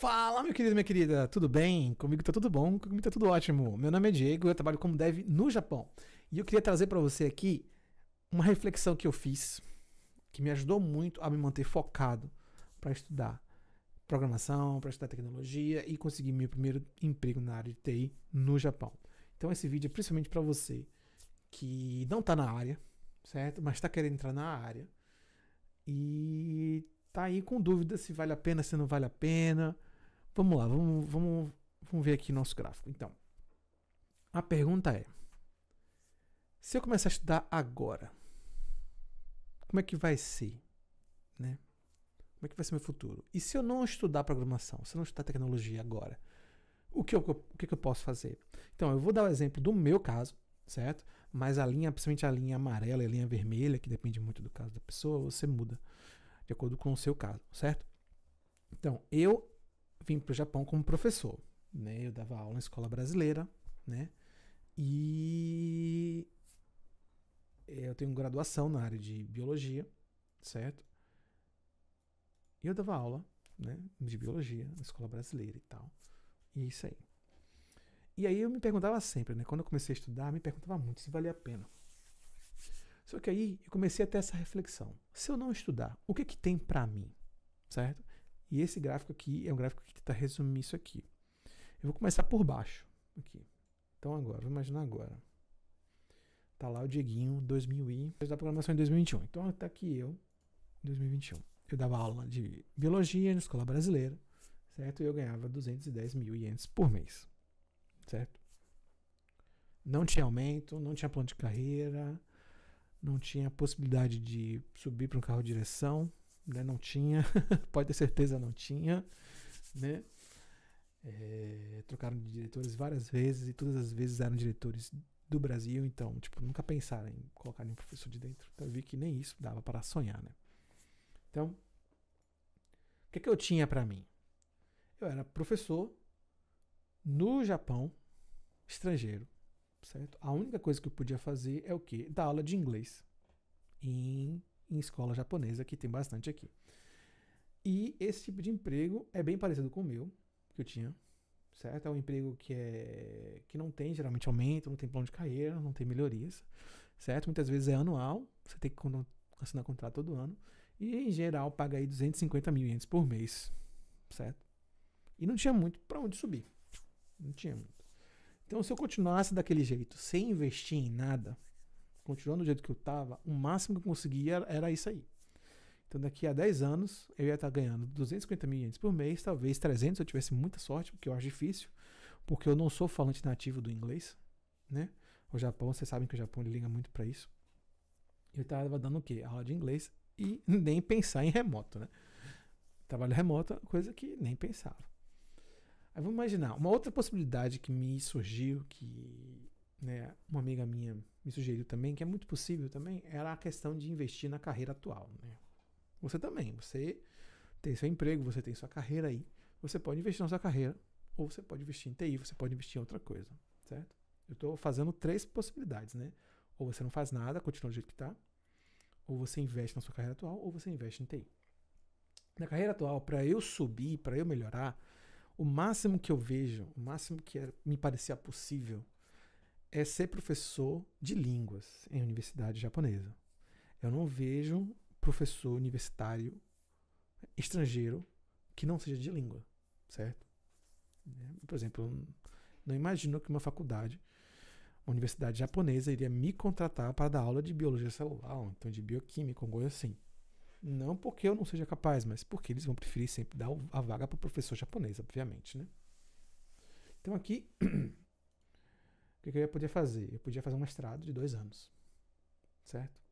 Fala, meu querido, minha querida, tudo bem? Comigo tá tudo bom, comigo tá tudo ótimo. Meu nome é Diego, eu trabalho como dev no Japão. E eu queria trazer para você aqui uma reflexão que eu fiz, que me ajudou muito a me manter focado para estudar programação, para estudar tecnologia e conseguir meu primeiro emprego na área de TI no Japão. Então esse vídeo é principalmente para você que não tá na área, certo? Mas está querendo entrar na área e tá aí com dúvida se vale a pena, se não vale a pena. Vamos lá, vamos ver aqui nosso gráfico. Então, a pergunta é: se eu começar a estudar agora, como é que vai ser, né? Como é que vai ser meu futuro? E se eu não estudar programação, se eu não estudar tecnologia agora, o que eu posso fazer? Então, eu vou dar o exemplo do meu caso, certo? Mas a linha, principalmente a linha amarela e a linha vermelha, que depende muito do caso da pessoa, você muda de acordo com o seu caso, certo? Então, eu vim para o Japão como professor, né? Eu dava aula na escola brasileira, né? E eu tenho graduação na área de biologia, certo? E eu dava aula, né, de biologia na escola brasileira e tal. E isso aí. E aí eu me perguntava sempre, né? Quando eu comecei a estudar, me perguntava muito se valia a pena. Só que aí eu comecei a ter essa reflexão. Se eu não estudar, o que tem para mim, certo? E esse gráfico aqui é um gráfico que está resumindo isso aqui. Eu vou começar por baixo aqui. Então agora, vou imaginar agora. Tá lá o Dieguinho, 2000 e... da programação em 2021. Então tá aqui eu, 2021. Eu dava aula de biologia na escola brasileira, certo? E eu ganhava 210 mil ienes por mês, certo? Não tinha aumento, não tinha plano de carreira, não tinha possibilidade de subir para um carro de direção, né? Não tinha, pode ter certeza, não tinha, né? Trocaram de diretores várias vezes e todas as vezes eram diretores do Brasil, então, tipo, nunca pensaram em colocar nenhum professor de dentro. Então eu vi que nem isso dava para sonhar, né? Então, o que eu tinha para mim? Eu era professor no Japão, estrangeiro, certo? A única coisa que eu podia fazer é o quê? Dar aula de inglês em escola japonesa, que tem bastante aqui. E esse tipo de emprego é bem parecido com o meu, que eu tinha, certo? É um emprego que não tem geralmente aumento, não tem plano de carreira, não tem melhorias, certo? Muitas vezes é anual, você tem que assinar contrato todo ano, e em geral paga aí 250 mil ienes por mês, certo? E não tinha muito para onde subir, não tinha muito. Então, se eu continuasse daquele jeito, sem investir em nada, continuando do jeito que eu estava, o máximo que eu conseguia era isso aí. Então, daqui a 10 anos, eu ia estar ganhando 250 mil ienes por mês, talvez 300 se eu tivesse muita sorte, porque eu acho difícil, porque eu não sou falante nativo do inglês, né? O Japão, vocês sabem que o Japão liga muito para isso. Eu estava dando o quê? Aula de inglês e nem pensar em remoto, né? Trabalho remoto, coisa que nem pensava. Aí vamos imaginar, uma outra possibilidade que me surgiu, que, né, uma amiga minha me sugeriu também, que é muito possível também, era a questão de investir na carreira atual, né? Você também, você tem seu emprego, você tem sua carreira aí, você pode investir na sua carreira, ou você pode investir em TI, você pode investir em outra coisa, certo? Eu estou fazendo 3 possibilidades, né? Ou você não faz nada, continua do jeito que está, ou você investe na sua carreira atual, ou você investe em TI. Na carreira atual, para eu subir, para eu melhorar, o máximo que eu vejo, o máximo que me parecia possível, é ser professor de línguas em universidade japonesa. Eu não vejo professor universitário estrangeiro que não seja de língua, certo? Por exemplo, eu não imagino que uma faculdade, uma universidade japonesa, iria me contratar para dar aula de biologia celular, ou então de bioquímica, ou coisa assim. Não porque eu não seja capaz, mas porque eles vão preferir sempre dar a vaga para o professor japonês, obviamente, né? Então aqui, o que eu ia poder fazer? Eu podia fazer um mestrado de 2 anos, certo?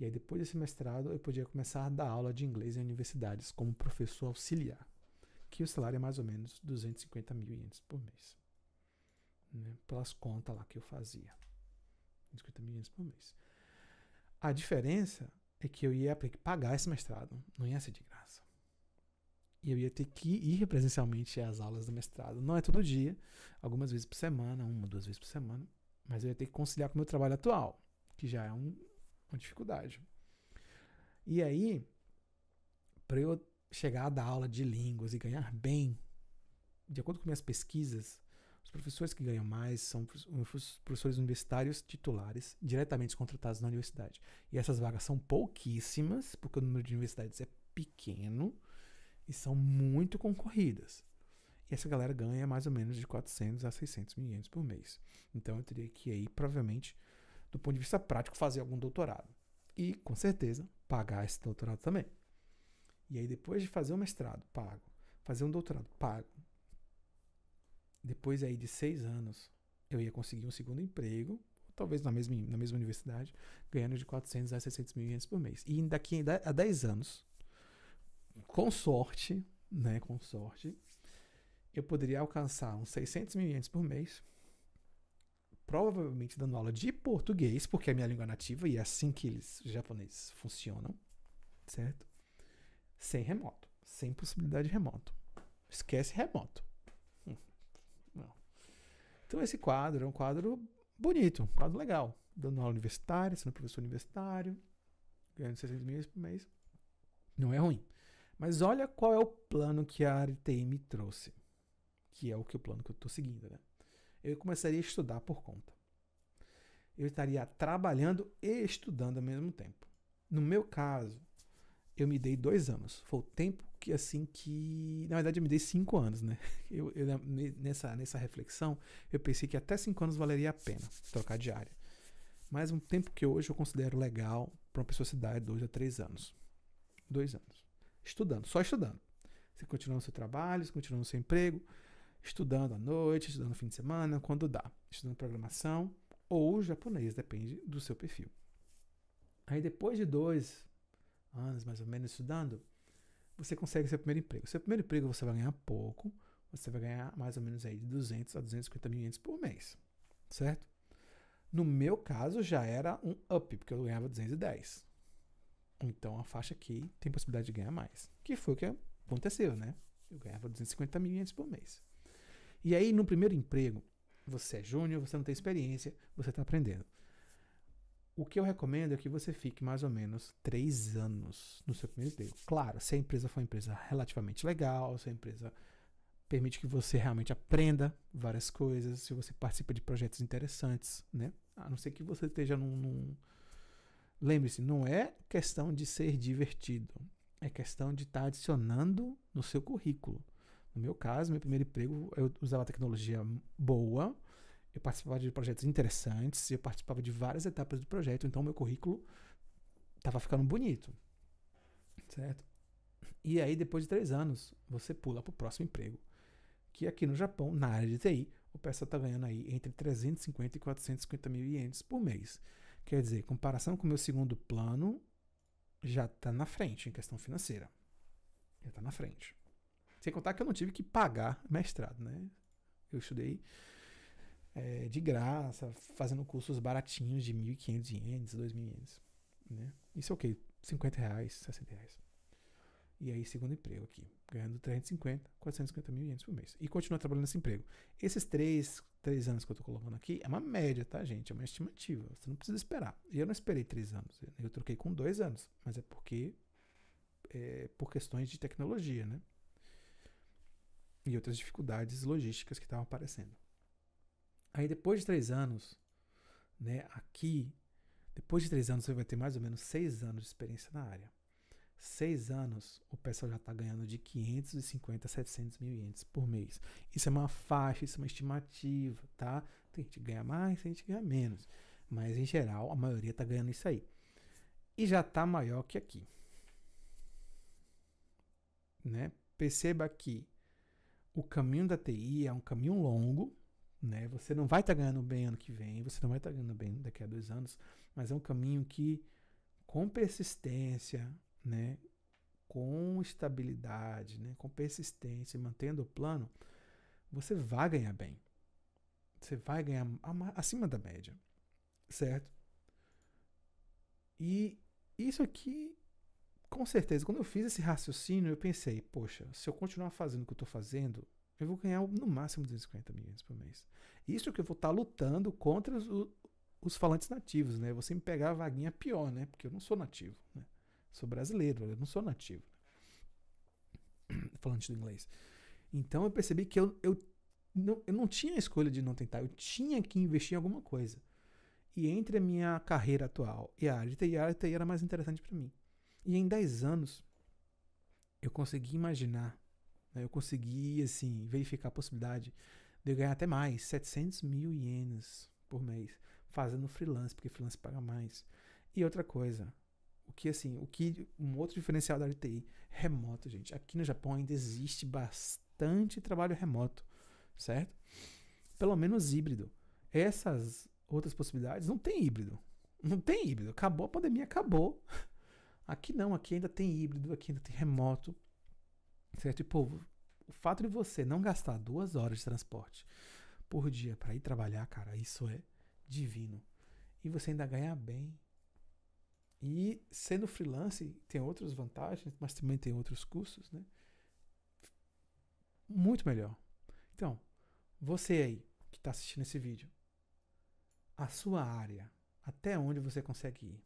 E aí depois desse mestrado eu podia começar a dar aula de inglês em universidades como professor auxiliar, que o salário é mais ou menos 250 mil ienes por mês, né? Pelas contas lá que eu fazia, 250 mil ienes por mês. A diferença é que eu ia ter que pagar esse mestrado, não ia ser de graça. E eu ia ter que ir presencialmente às aulas do mestrado. Não é todo dia, algumas vezes por semana, 1 ou 2 vezes por semana, mas eu ia ter que conciliar com o meu trabalho atual, que já é uma dificuldade. E aí, para eu chegar a dar aula de línguas e ganhar bem, de acordo com minhas pesquisas, os professores que ganham mais são os professores universitários titulares, diretamente contratados na universidade. E essas vagas são pouquíssimas, porque o número de universidades é pequeno e são muito concorridas. E essa galera ganha mais ou menos de 400 a 600 mil ienes por mês. Então eu teria que aí, provavelmente, do ponto de vista prático, fazer algum doutorado. E, com certeza, pagar esse doutorado também. E aí, depois de fazer o mestrado, pago. Fazer um doutorado, pago. Depois aí de 6 anos, eu ia conseguir um segundo emprego, talvez na mesma universidade, ganhando de 400 a 600 mil ienes por mês. E daqui a 10 anos, com sorte, né, com sorte, eu poderia alcançar uns 600 mil ienes por mês, provavelmente dando aula de português, porque é a minha língua nativa e é assim que os japoneses funcionam, certo? Sem remoto, sem possibilidade de remoto. Esquece remoto. Não. Então esse quadro é um quadro bonito, um quadro legal. Dando aula universitária, sendo professor universitário, ganhando 600 mil por mês. Não é ruim. Mas olha qual é o plano que a área de TI me trouxe. Que é o plano que eu estou seguindo, né? Eu começaria a estudar por conta. Eu estaria trabalhando e estudando ao mesmo tempo. No meu caso, eu me dei 2 anos. Foi o tempo que na verdade, eu me dei 5 anos, né? Nessa reflexão, eu pensei que até 5 anos valeria a pena trocar de área. Mas um tempo que hoje eu considero legal para uma pessoa se dar é 2 a 3 anos. 2 anos. Estudando, só estudando. Você continua no seu trabalho, você continua no seu emprego, estudando à noite, estudando no fim de semana, quando dá. Estudando programação ou japonês, depende do seu perfil. Aí depois de 2 anos, mais ou menos, estudando, você consegue seu primeiro emprego. Seu primeiro emprego você vai ganhar pouco, você vai ganhar mais ou menos aí de 200 a 250 mil ienes por mês, certo? No meu caso já era um up, porque eu ganhava 210. Então a faixa aqui tem possibilidade de ganhar mais, que foi o que aconteceu, né? Eu ganhava 250 mil ienes por mês. E aí no primeiro emprego, você é júnior, você não tem experiência, você está aprendendo. O que eu recomendo é que você fique mais ou menos 3 anos no seu primeiro emprego. Claro, se a empresa for uma empresa relativamente legal, se a empresa permite que você realmente aprenda várias coisas, se você participa de projetos interessantes, né? A não ser que você esteja Lembre-se, não é questão de ser divertido, é questão de estar adicionando no seu currículo. No meu caso, meu primeiro emprego, eu usava tecnologia boa, eu participava de projetos interessantes, eu participava de várias etapas do projeto, então meu currículo estava ficando bonito, certo? E aí, depois de 3 anos, você pula para o próximo emprego, que aqui no Japão, na área de TI, o pessoal está ganhando aí entre 350 e 450 mil ienes por mês. Quer dizer, em comparação com o meu segundo plano, já está na frente em questão financeira. Já está na frente. Sem contar que eu não tive que pagar mestrado, né? Eu estudei de graça, fazendo cursos baratinhos de 1.500 ienes, 2.000 ienes. Né? Isso é o quê? 50 reais, 60 reais. E aí, segundo emprego aqui, ganhando 350, 450 mil ienes por mês. E continua trabalhando nesse emprego. Esses 3 anos que eu tô colocando aqui é uma média, tá, gente? É uma estimativa. Você não precisa esperar. E eu não esperei 3 anos. Eu troquei com 2 anos. Mas é porque por questões de tecnologia, né? E outras dificuldades logísticas que estavam aparecendo. Aí depois de 3 anos, né, aqui, depois de 3 anos você vai ter mais ou menos 6 anos de experiência na área. 6 anos, o pessoal já está ganhando de 550 a 700 mil ienes por mês. Isso é uma faixa, isso é uma estimativa, tá? Tem gente que ganha mais, tem gente que ganha menos. Mas, em geral, a maioria está ganhando isso aí. E já está maior que aqui. Né? Perceba que o caminho da TI é um caminho longo, né? Você não vai estar ganhando bem ano que vem, você não vai estar ganhando bem daqui a 2 anos, mas é um caminho que, com persistência, né, com estabilidade, né, com persistência, mantendo o plano, você vai ganhar bem. Você vai ganhar acima da média, certo? E isso aqui, com certeza, quando eu fiz esse raciocínio, eu pensei, poxa, se eu continuar fazendo o que eu estou fazendo, eu vou ganhar no máximo 250 mil ienes por mês. Isso que eu vou estar lutando contra os falantes nativos, né? Você me pegar a vaguinha pior, né? Porque eu não sou nativo, né? Sou brasileiro, eu não sou nativo. Falante do inglês. Então eu percebi que eu não tinha a escolha de não tentar, eu tinha que investir em alguma coisa. E entre a minha carreira atual e a área de TI, a área de TI era mais interessante para mim. E em 10 anos, eu consegui imaginar, né, eu consegui, assim, verificar a possibilidade de eu ganhar até mais, 700 mil ienes por mês, fazendo freelance, porque freelance paga mais. E outra coisa, um outro diferencial da área de TI, remoto, gente. Aqui no Japão ainda existe bastante trabalho remoto, certo? Pelo menos híbrido. Essas outras possibilidades não tem híbrido. Não tem híbrido. Acabou a pandemia, acabou. Aqui não, aqui ainda tem híbrido, aqui ainda tem remoto, certo? E, pô, o fato de você não gastar 2 horas de transporte por dia para ir trabalhar, cara, isso é divino. E você ainda ganhar bem. E sendo freelance, tem outras vantagens, mas também tem outros custos, né? Muito melhor. Então, você aí que está assistindo esse vídeo, a sua área, até onde você consegue ir?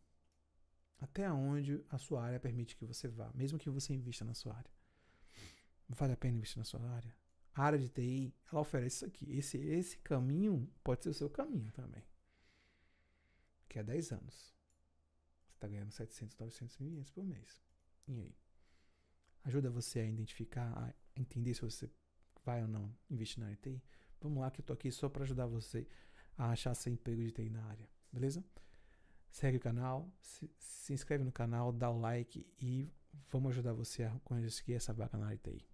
Até onde a sua área permite que você vá, mesmo que você invista na sua área? Vale a pena investir na sua área? A área de TI, ela oferece isso aqui. Esse caminho pode ser o seu caminho também. Que é 10 anos. Você está ganhando 700, 900 mil ienes por mês. E aí? Ajuda você a identificar, a entender se você vai ou não investir na área de TI? Vamos lá que eu tô aqui só para ajudar você a achar seu emprego de TI na área. Beleza? Segue o canal, se inscreve no canal, dá o like e vamos ajudar você a conseguir essa vaga na área de TI.